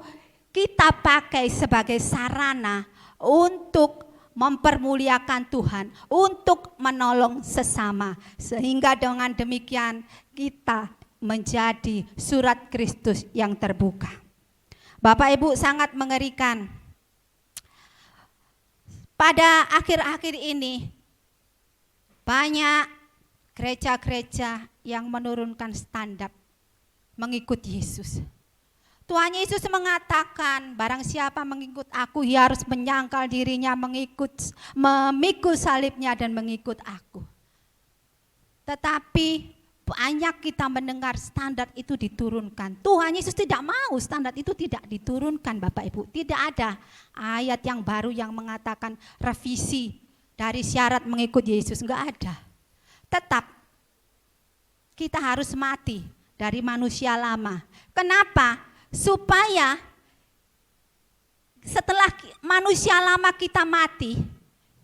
kita pakai sebagai sarana untuk mempermuliakan Tuhan, untuk menolong sesama. Sehingga dengan demikian kita menjadi surat Kristus yang terbuka. Bapak Ibu, sangat mengerikan. Pada akhir-akhir ini banyak gereja-gereja yang menurunkan standar mengikut Yesus. Tuhan Yesus mengatakan, barang siapa mengikut aku, ia harus menyangkal dirinya, memikul salibnya dan mengikut aku. Tetapi banyak kita mendengar standar itu diturunkan. Tuhan Yesus tidak mau standar itu tidak diturunkan, Bapak Ibu. Tidak ada ayat yang baru yang mengatakan revisi dari syarat mengikut Yesus, enggak ada. Tetap kita harus mati dari manusia lama. Kenapa? Supaya setelah manusia lama kita mati,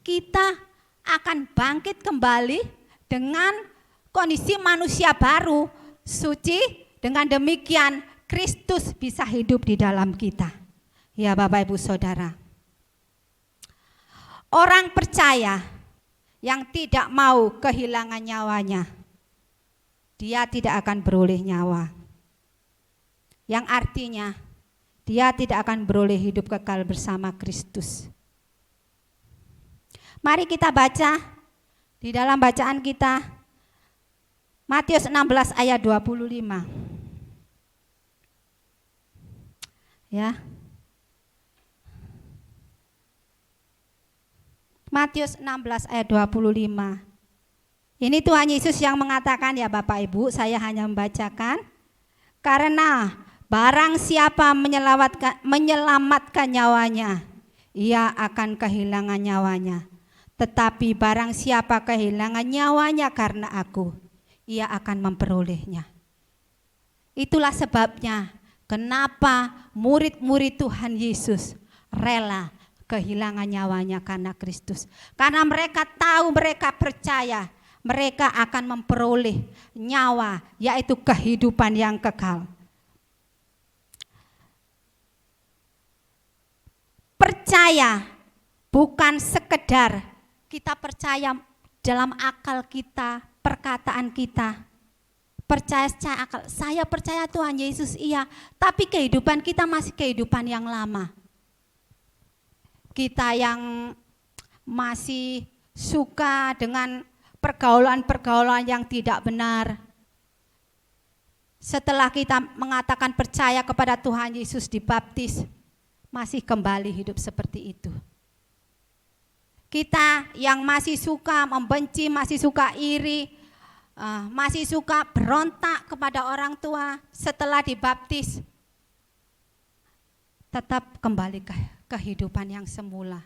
kita akan bangkit kembali dengan kondisi manusia baru, suci. Dengan demikian Kristus bisa hidup di dalam kita. Ya Bapak Ibu Saudara. Orang percaya yang tidak mau kehilangan nyawanya, dia tidak akan beroleh nyawa. Yang artinya dia tidak akan beroleh hidup kekal bersama Kristus. Mari kita baca di dalam bacaan kita Matius 16 ayat 25. Ya. Matius 16 ayat 25. Ini Tuhan Yesus yang mengatakan, ya Bapak Ibu, saya hanya membacakan. Karena barang siapa menyelamatkan nyawanya, ia akan kehilangan nyawanya. Tetapi barang siapa kehilangan nyawanya karena aku, ia akan memperolehnya. Itulah sebabnya kenapa murid-murid Tuhan Yesus rela kehilangan nyawanya karena Kristus. Karena mereka tahu, mereka percaya mereka akan memperoleh nyawa, yaitu kehidupan yang kekal. Percaya bukan sekedar kita percaya dalam akal kita, perkataan kita. Percaya secara akal, saya percaya Tuhan Yesus iya, tapi kehidupan kita masih kehidupan yang lama. Kita yang masih suka dengan pergaulan-pergaulan yang tidak benar. Setelah kita mengatakan percaya kepada Tuhan Yesus dibaptis, masih kembali hidup seperti itu. Kita yang masih suka membenci, masih suka iri, masih suka berontak kepada orang tua setelah dibaptis, tetap kembali ke kehidupan yang semula.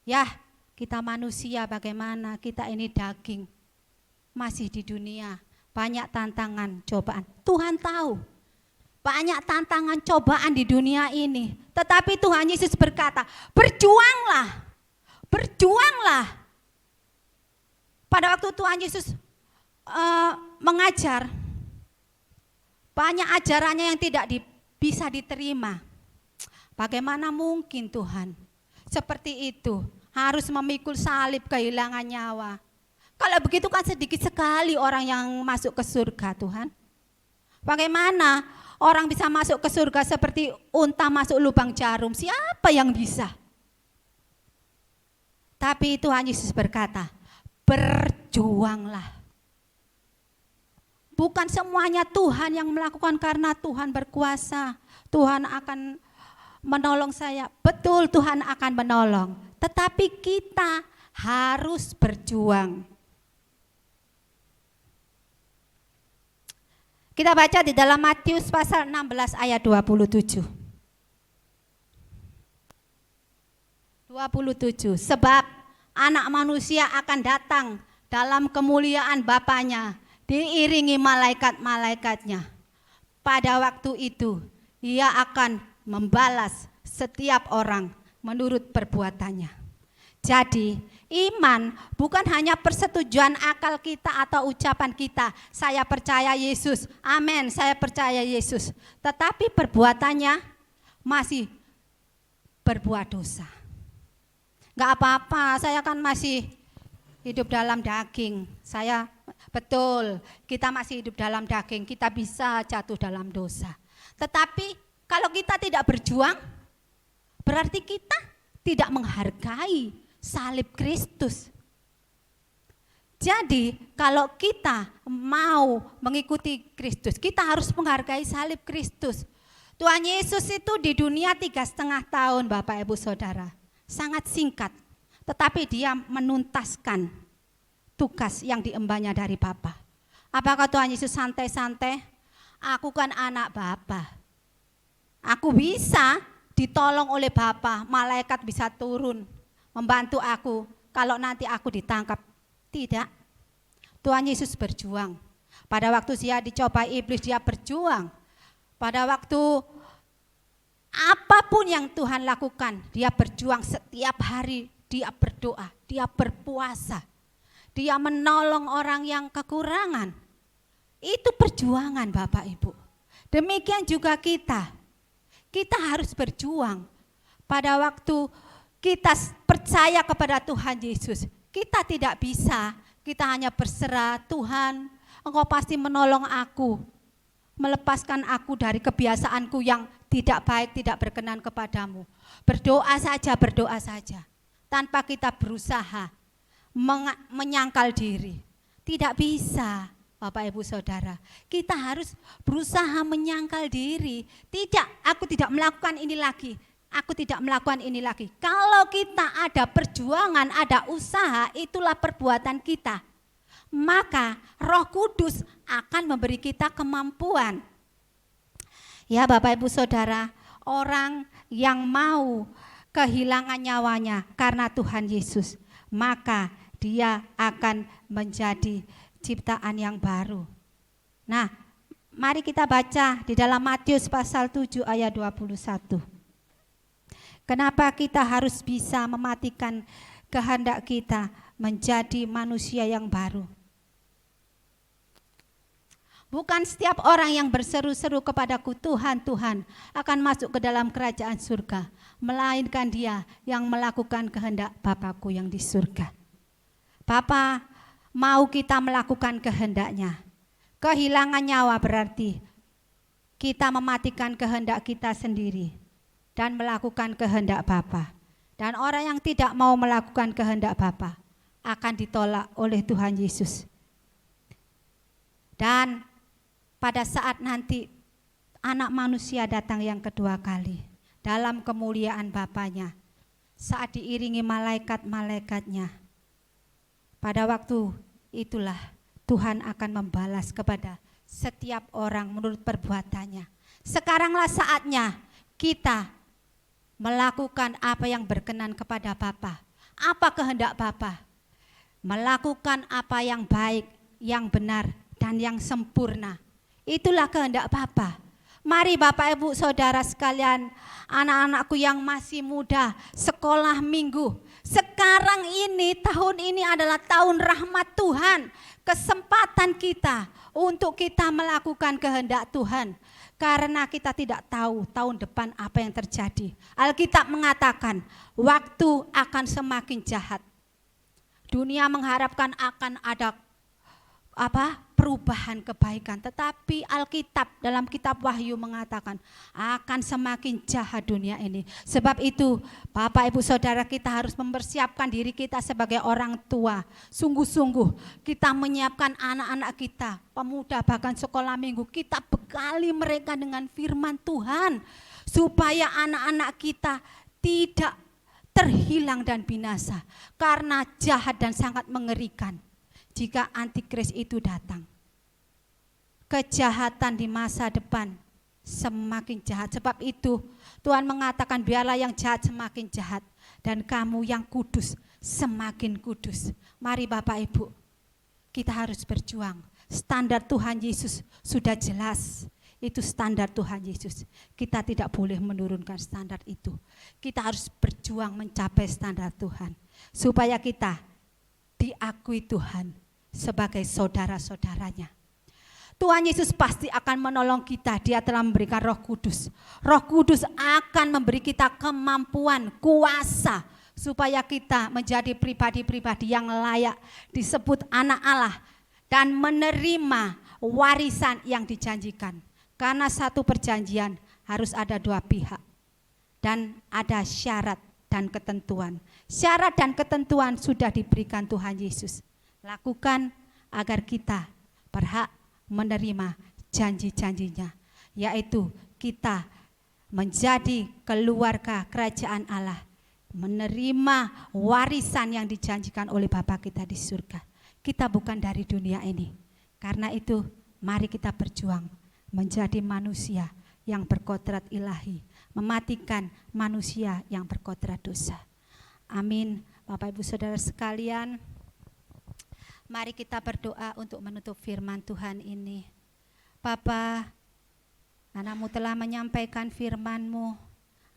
Ya, kita manusia bagaimana, kita ini daging, masih di dunia, banyak tantangan, cobaan. Tuhan tahu, banyak tantangan, cobaan di dunia ini. Tetapi Tuhan Yesus berkata, berjuanglah, berjuanglah. Pada waktu Tuhan Yesus mengajar, banyak ajarannya yang tidak bisa diterima. Bagaimana mungkin Tuhan seperti itu, harus memikul salib, kehilangan nyawa. Kalau begitu kan sedikit sekali orang yang masuk ke surga, Tuhan. Bagaimana orang bisa masuk ke surga seperti unta masuk lubang jarum? Siapa yang bisa? Tapi Tuhan Yesus berkata, berjuanglah. Bukan semuanya Tuhan yang melakukan karena Tuhan berkuasa. Tuhan akan menolong saya, betul Tuhan akan menolong, tetapi kita harus berjuang. Kita baca di dalam Matius pasal 16 ayat 27. 27, sebab anak manusia akan datang dalam kemuliaan Bapanya diiringi malaikat-malaikatnya. Pada waktu itu, ia akan membalas setiap orang menurut perbuatannya. Jadi, iman bukan hanya persetujuan akal kita atau ucapan kita, saya percaya Yesus, amin, saya percaya Yesus. Tetapi perbuatannya masih berbuat dosa. Enggak apa-apa, saya kan masih hidup dalam daging. Betul, kita masih hidup dalam daging, kita bisa jatuh dalam dosa. Tetapi kalau kita tidak berjuang, berarti kita tidak menghargai salib Kristus. Jadi kalau kita mau mengikuti Kristus, kita harus menghargai salib Kristus. Tuhan Yesus itu di dunia 3,5 tahun, Bapak Ibu Saudara. Sangat singkat, tetapi dia menuntaskan tugas yang diembannya dari Bapa. Apakah Tuhan Yesus santai-santai? Aku kan anak Bapa. Aku bisa ditolong oleh Bapa, malaikat bisa turun membantu aku kalau nanti aku ditangkap. Tidak. Tuhan Yesus berjuang. Pada waktu dia dicoba iblis, dia berjuang. Pada waktu apapun yang Tuhan lakukan, dia berjuang setiap hari, dia berdoa, dia berpuasa. Dia menolong orang yang kekurangan. Itu perjuangan Bapak Ibu. Demikian juga kita. Kita harus berjuang. Pada waktu kita percaya kepada Tuhan Yesus, kita tidak bisa, kita hanya berserah, Tuhan, Engkau pasti menolong aku, melepaskan aku dari kebiasaanku yang tidak baik, tidak berkenan kepadamu. Berdoa saja, tanpa kita berusaha menyangkal diri. Tidak bisa, Bapak Ibu Saudara. Kita harus berusaha menyangkal diri. Tidak, aku tidak melakukan ini lagi. Aku tidak melakukan ini lagi. Kalau kita ada perjuangan, ada usaha, itulah perbuatan kita. Maka Roh Kudus akan memberi kita kemampuan. Ya Bapak Ibu Saudara, orang yang mau kehilangan nyawanya karena Tuhan Yesus, maka dia akan menjadi ciptaan yang baru. Nah, mari kita baca di dalam Matius pasal 7 ayat 21. Kenapa kita harus bisa mematikan kehendak kita menjadi manusia yang baru? Bukan setiap orang yang berseru-seru kepadaku, Tuhan, Tuhan, akan masuk ke dalam kerajaan surga, melainkan dia yang melakukan kehendak Bapa-Ku yang di surga. Bapa mau kita melakukan kehendaknya. Kehilangan nyawa berarti kita mematikan kehendak kita sendiri dan melakukan kehendak Bapa. Dan orang yang tidak mau melakukan kehendak Bapa akan ditolak oleh Tuhan Yesus. Dan pada saat nanti anak manusia datang yang kedua kali dalam kemuliaan Bapanya, saat diiringi malaikat-malaikatnya, pada waktu itulah Tuhan akan membalas kepada setiap orang menurut perbuatannya. Sekaranglah saatnya kita melakukan apa yang berkenan kepada Bapa. Apa kehendak Bapa? Melakukan apa yang baik, yang benar, dan yang sempurna. Itulah kehendak Bapa. Mari Bapak Ibu Saudara sekalian, anak-anakku yang masih muda, sekolah minggu. Sekarang ini, tahun ini adalah tahun rahmat Tuhan. Kesempatan kita untuk kita melakukan kehendak Tuhan. Karena kita tidak tahu tahun depan apa yang terjadi. Alkitab mengatakan, waktu akan semakin jahat. Dunia mengharapkan akan ada perubahan kebaikan, tetapi Alkitab dalam kitab Wahyu mengatakan akan semakin jahat dunia ini. Sebab itu Bapak Ibu Saudara, kita harus mempersiapkan diri kita sebagai orang tua. Sungguh-sungguh kita menyiapkan anak-anak kita, pemuda bahkan sekolah minggu, kita bekali mereka dengan firman Tuhan supaya anak-anak kita tidak terhilang dan binasa karena jahat dan sangat mengerikan. Jika antikris itu datang, kejahatan di masa depan semakin jahat. Sebab itu Tuhan mengatakan biarlah yang jahat semakin jahat dan kamu yang kudus semakin kudus. Mari Bapak Ibu, kita harus berjuang. Standar Tuhan Yesus sudah jelas. Itu standar Tuhan Yesus. Kita tidak boleh menurunkan standar itu. Kita harus berjuang mencapai standar Tuhan. Supaya kita diakui Tuhan sebagai saudara-saudaranya. Tuhan Yesus pasti akan menolong kita. Dia telah memberikan Roh Kudus. Roh Kudus akan memberi kita kemampuan, kuasa, supaya kita menjadi pribadi-pribadi yang layak disebut anak Allah dan menerima warisan yang dijanjikan. Karena satu perjanjian harus ada dua pihak dan ada syarat dan ketentuan. Syarat dan ketentuan sudah diberikan Tuhan Yesus. Lakukan agar kita berhak menerima janji-janjinya, yaitu kita menjadi keluarga kerajaan Allah, menerima warisan yang dijanjikan oleh Bapa kita di surga. Kita bukan dari dunia ini. Karena itu mari kita berjuang menjadi manusia yang berkodrat ilahi, mematikan manusia yang berkodrat dosa. Amin. Bapak Ibu Saudara sekalian, mari kita berdoa untuk menutup firman Tuhan ini. Bapa, anakmu telah menyampaikan firman-Mu.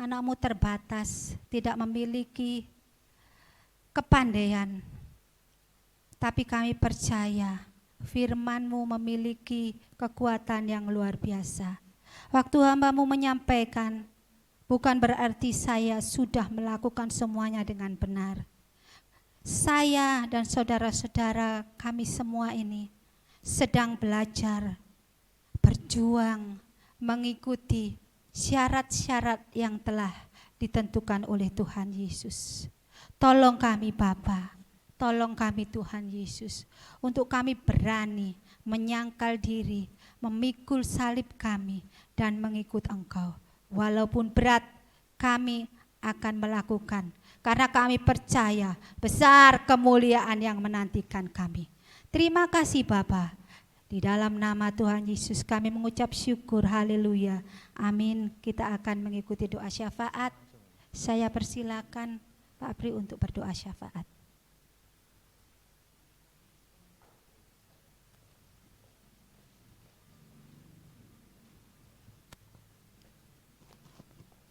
Anakmu terbatas, tidak memiliki kepandaian. Tapi kami percaya firman-Mu memiliki kekuatan yang luar biasa. Waktu hamba-Mu menyampaikan, bukan berarti saya sudah melakukan semuanya dengan benar. Saya dan saudara-saudara kami semua ini sedang belajar, berjuang, mengikuti syarat-syarat yang telah ditentukan oleh Tuhan Yesus. Tolong kami Bapa, tolong kami Tuhan Yesus, untuk kami berani menyangkal diri, memikul salib kami dan mengikut Engkau. Walaupun berat, kami akan melakukan, karena kami percaya besar kemuliaan yang menantikan kami. Terima kasih Bapa. Di dalam nama Tuhan Yesus kami mengucap syukur, haleluya, amin. Kita akan mengikuti doa syafaat. Saya persilakan Pak Apri untuk berdoa syafaat.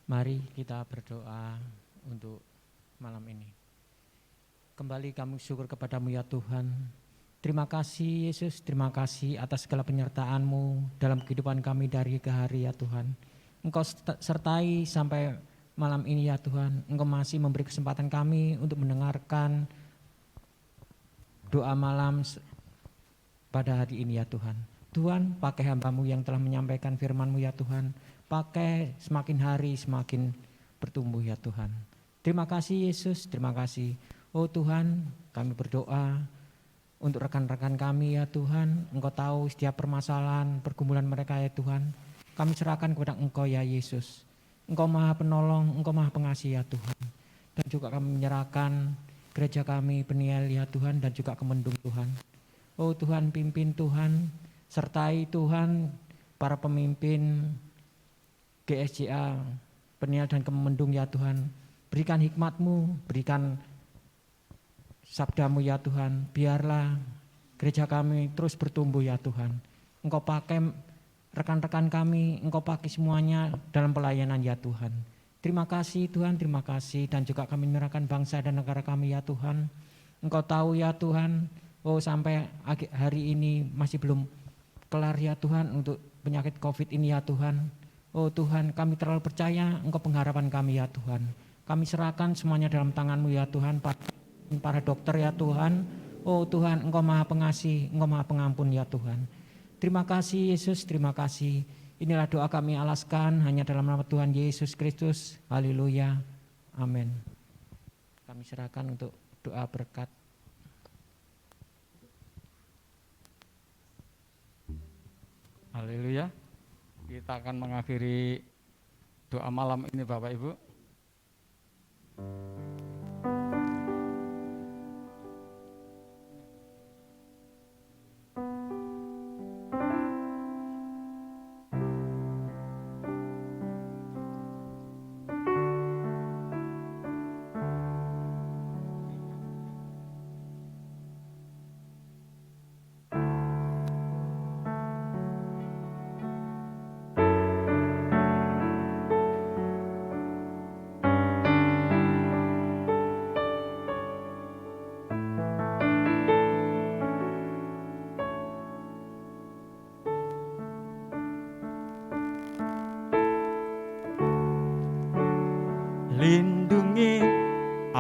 Mari kita berdoa untuk malam ini. Kembali kami syukur kepadamu ya Tuhan. Terima kasih Yesus, terima kasih atas segala penyertaan-Mu dalam kehidupan kami dari ke hari ya Tuhan. Engkau sertai sampai malam ini ya Tuhan. Engkau masih memberi kesempatan kami untuk mendengarkan doa malam pada hari ini ya Tuhan. Tuhan, pakai hamba-Mu yang telah menyampaikan firman-Mu ya Tuhan. Pakai semakin hari semakin bertumbuh ya Tuhan. Terima kasih Yesus, terima kasih. Oh Tuhan, kami berdoa untuk rekan-rekan kami ya Tuhan. Engkau tahu setiap permasalahan, pergumulan mereka ya Tuhan. Kami serahkan kepada Engkau ya Yesus. Engkau Maha Penolong, Engkau Maha Pengasih ya Tuhan. Dan juga kami menyerahkan gereja kami Peniel ya Tuhan, dan juga Kemendung Tuhan. Oh Tuhan, pimpin Tuhan, sertai Tuhan para pemimpin GSJA, Peniel dan Kemendung ya Tuhan. Berikan hikmat-Mu, berikan sabda-Mu ya Tuhan. Biarlah gereja kami terus bertumbuh ya Tuhan. Engkau pakai rekan-rekan kami, Engkau pakai semuanya dalam pelayanan ya Tuhan. Terima kasih Tuhan, terima kasih. Dan juga kami menyerahkan bangsa dan negara kami ya Tuhan. Engkau tahu ya Tuhan, oh sampai hari ini masih belum kelar ya Tuhan untuk penyakit COVID ini ya Tuhan. Oh Tuhan, kami terlalu percaya Engkau pengharapan kami ya Tuhan. Kami serahkan semuanya dalam tangan-Mu ya Tuhan, para dokter ya Tuhan. Oh Tuhan, Engkau Maha Pengasih, Engkau Maha Pengampun ya Tuhan. Terima kasih Yesus, terima kasih. Inilah doa kami alaskan hanya dalam nama Tuhan Yesus Kristus. Haleluya, amin. Kami serahkan untuk doa berkat. Haleluya. Kita akan mengakhiri doa malam ini Bapak Ibu.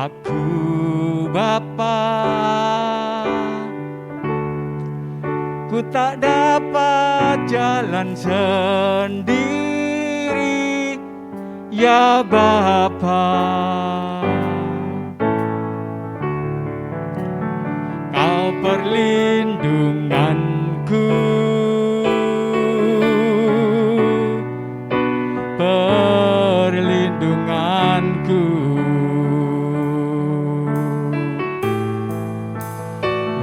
aku Bapa. Ku tak dapat jalan sendiri, ya Bapa. Kau perlindunganku, perlindunganku.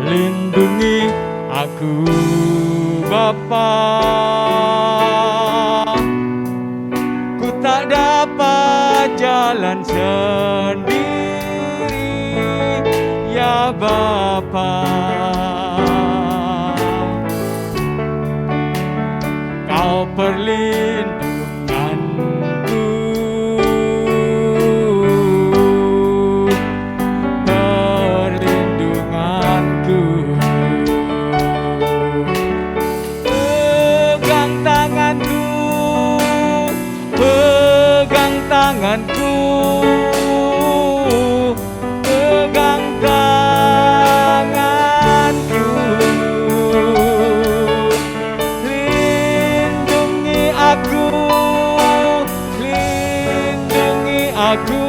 Lindungi aku Bapa. Ku tak dapat jalan sendiri, ya Bapa. Kau perlindunganku, perlindunganku. Pegang tanganku, pegang tanganku, pegang tanganku. Lindungi aku, lindungi aku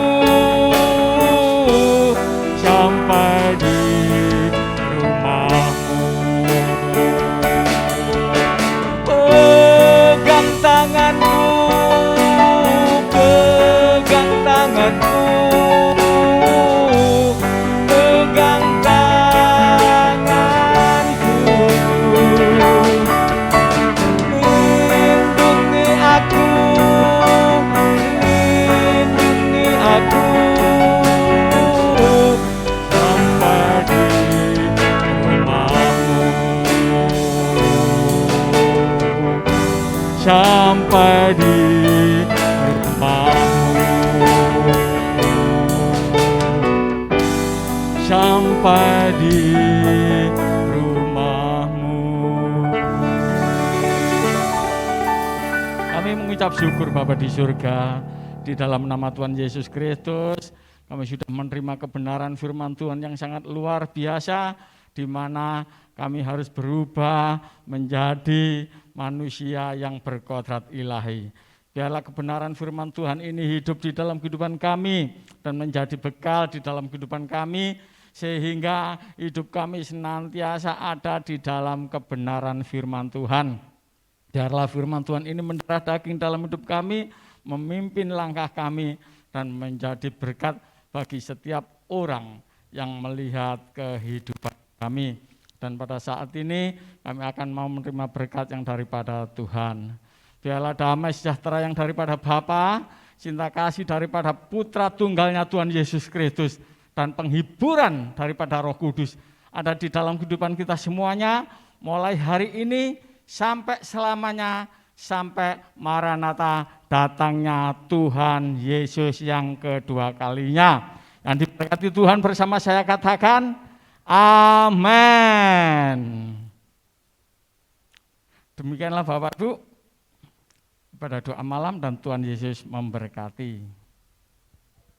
sampai di rumahmu. Pegang tanganku, pegang tanganku, pegang tanganku. Lindungi aku, lindungi aku sampai di rumahmu, sampai di rumahmu, sampai di rumahmu. Kami mengucap syukur Bapa di surga, di dalam nama Tuhan Yesus Kristus kami sudah menerima kebenaran firman Tuhan yang sangat luar biasa, di mana kami harus berubah menjadi manusia yang berkodrat ilahi. Biarlah kebenaran firman Tuhan ini hidup di dalam kehidupan kami dan menjadi bekal di dalam kehidupan kami, sehingga hidup kami senantiasa ada di dalam kebenaran firman Tuhan. Biarlah firman Tuhan ini mendarah daging dalam hidup kami, memimpin langkah kami, dan menjadi berkat bagi setiap orang yang melihat kehidupan kami. Dan pada saat ini kami akan mau menerima berkat yang daripada Tuhan. Biarlah damai sejahtera yang daripada Bapa, cinta kasih daripada Putra Tunggalnya Tuhan Yesus Kristus, dan penghiburan daripada Roh Kudus ada di dalam kehidupan kita semuanya, mulai hari ini sampai selamanya, sampai Maranatha, datangnya Tuhan Yesus yang kedua kalinya. Yang diberkati Tuhan bersama saya katakan, amin. Demikianlah Bapak Ibu pada doa malam, dan Tuhan Yesus memberkati.